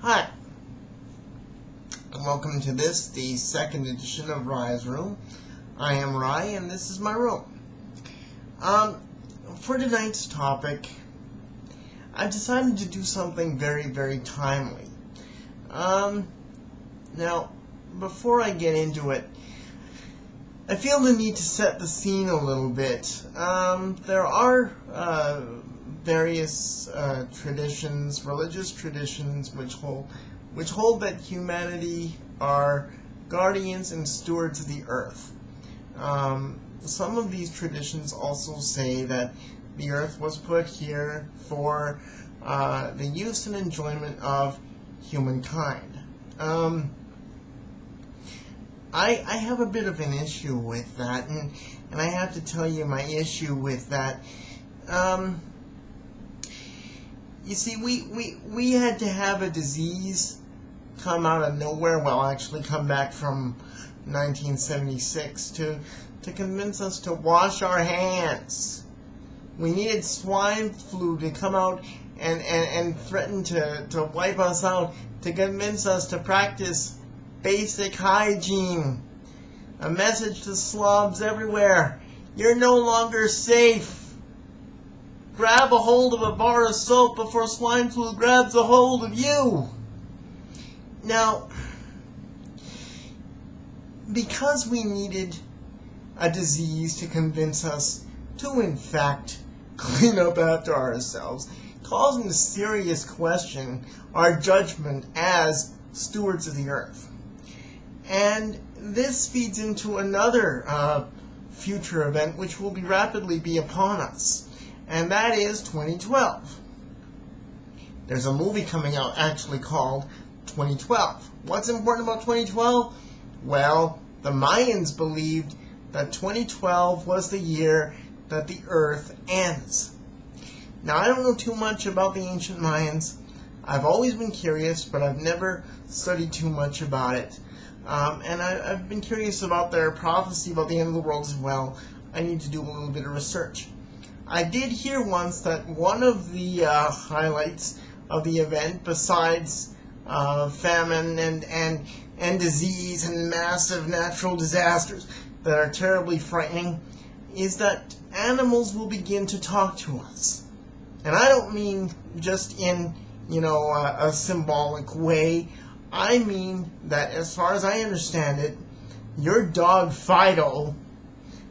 Hi, and welcome to this, the second edition of Rye's Room. I am Rye, and this is my room. For tonight's topic, I've decided to do something very, very timely. Now, before I get into it, I feel the need to set the scene a little bit. There are various traditions, religious traditions, which hold that humanity are guardians and stewards of the earth. Some of these traditions also say that the earth was put here for the use and enjoyment of humankind. I have a bit of an issue with that, and I have to tell you my issue with that. You see, we had to have a disease come out of nowhere, well, actually come back from 1976 to convince us to wash our hands. We needed swine flu to come out and threaten to wipe us out, to convince us to practice basic hygiene. A message to slobs everywhere: you're no longer safe. Grab a hold of a bar of soap before swine flu grabs a hold of you. Now, because we needed a disease to convince us to, in fact, clean up after ourselves, calls into serious question our judgment as stewards of the earth. And this feeds into another future event which will rapidly be upon us, and that is 2012. There's a movie coming out actually called 2012. What's important about 2012? Well, the Mayans believed that 2012 was the year that the earth ends. Now, I don't know too much about the ancient Mayans. I've always been curious, but I've never studied too much about it. And I've been curious about their prophecy about the end of the world as well. I need to do a little bit of research. I did hear once that one of the highlights of the event, besides famine and disease and massive natural disasters that are terribly frightening, is that animals will begin to talk to us. And I don't mean just in, a symbolic way. I mean that, as far as I understand it, your dog Fido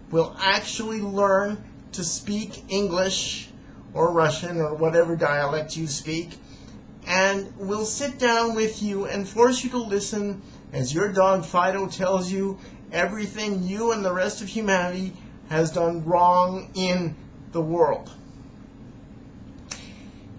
will actually learn to speak English or Russian or whatever dialect you speak, and will sit down with you and force you to listen as your dog Fido tells you everything you and the rest of humanity has done wrong in the world.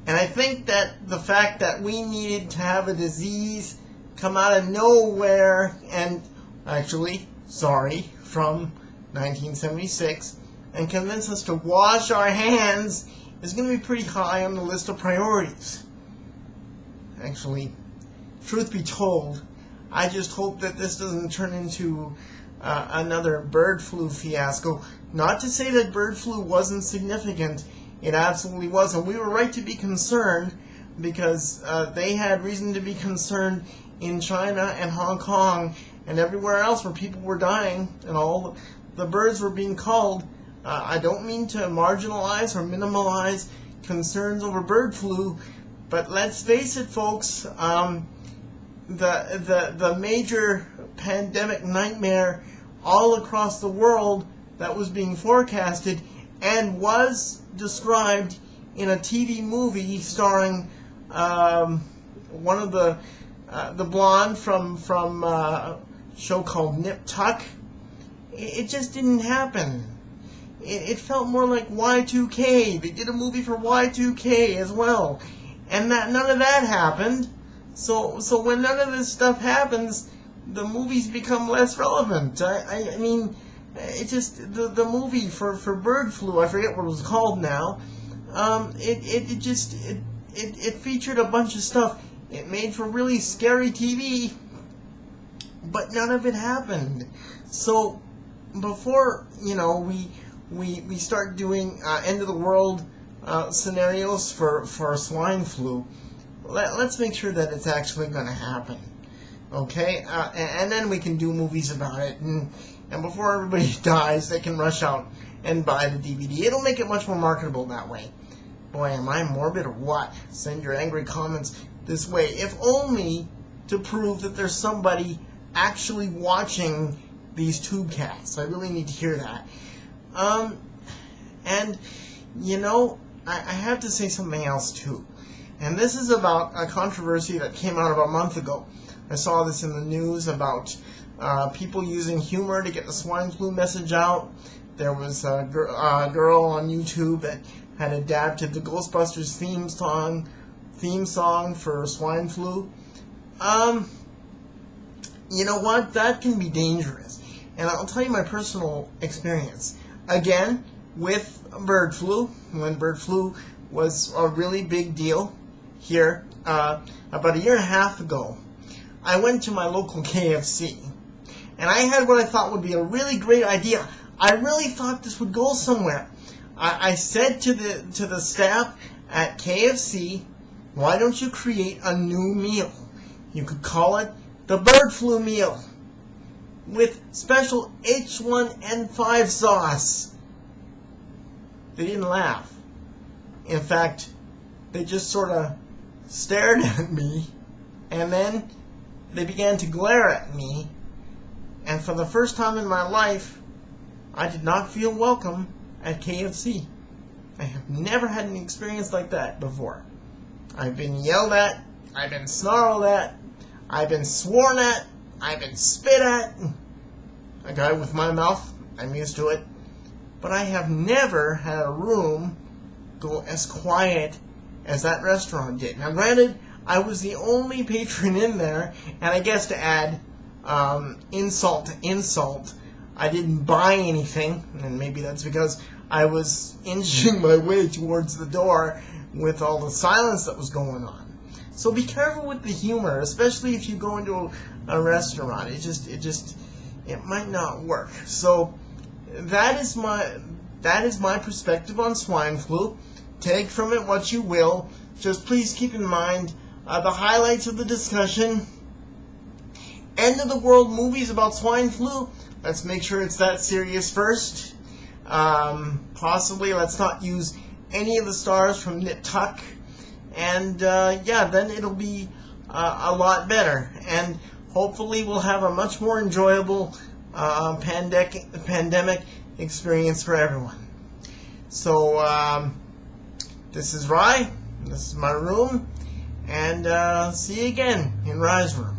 And I think that the fact that we needed to have a disease come out of nowhere, and from 1976, and convince us to wash our hands is going to be pretty high on the list of priorities. Actually, truth be told, I just hope that this doesn't turn into another bird flu fiasco. Not to say that bird flu wasn't significant. It absolutely was, and we were right to be concerned, because they had reason to be concerned in China and Hong Kong and everywhere else where people were dying and all the birds were being culled. I don't mean to marginalize or minimize concerns over bird flu, but let's face it, folks, the major pandemic nightmare all across the world that was being forecasted and was described in a TV movie starring one of the blonde from a show called Nip Tuck. It just didn't happen. It felt more like Y2K. They did a movie for Y2K as well, and none of that happened. So when none of this stuff happens, the movies become less relevant. I mean, it just the movie for bird flu, I forget what it was called now. It featured a bunch of stuff. It made for really scary TV, but none of it happened. So before we start doing end of the world scenarios for swine flu, let's make sure that it's actually going to happen. Okay? And then we can do movies about it. And before everybody dies, they can rush out and buy the DVD. It'll make it much more marketable that way. Boy, am I morbid or what? Send your angry comments this way. If only to prove that there's somebody actually watching these tubecasts. I really need to hear that. And, you know, I have to say something else too. And this is about a controversy that came out about a month ago. I saw this in the news about people using humor to get the swine flu message out. There was a girl on YouTube that had adapted the Ghostbusters theme song for swine flu. You know what? That can be dangerous. And I'll tell you my personal experience. Again, with bird flu, when bird flu was a really big deal here, about a year and a half ago, I went to my local KFC. And I had what I thought would be a really great idea. I really thought this would go somewhere. I said to the staff at KFC, why don't you create a new meal? You could call it the bird flu meal with special H1N5 sauce. They didn't laugh. In fact, they just sort of stared at me, and then they began to glare at me, and for the first time in my life, I did not feel welcome at KFC. I have never had an experience like that before. I've been yelled at, I've been snarled at, I've been sworn at, I've been spit at. A guy with my mouth, I'm used to it. But I have never had a room go as quiet as that restaurant did. Now granted, I was the only patron in there, and I guess to add insult to insult, I didn't buy anything, and maybe that's because I was inching my way towards the door with all the silence that was going on. So be careful with the humor, especially if you go into a restaurant. It might not work. So that is my perspective on swine flu. Take from it what you will. Just please keep in mind the highlights of the discussion. End of the world movies about swine flu. Let's make sure it's that serious first. Possibly let's not use any of the stars from Nip Tuck. And then it'll be a lot better. And hopefully we'll have a much more enjoyable pandemic experience for everyone. So this is Rye. This is my room. And see you again in Rye's room.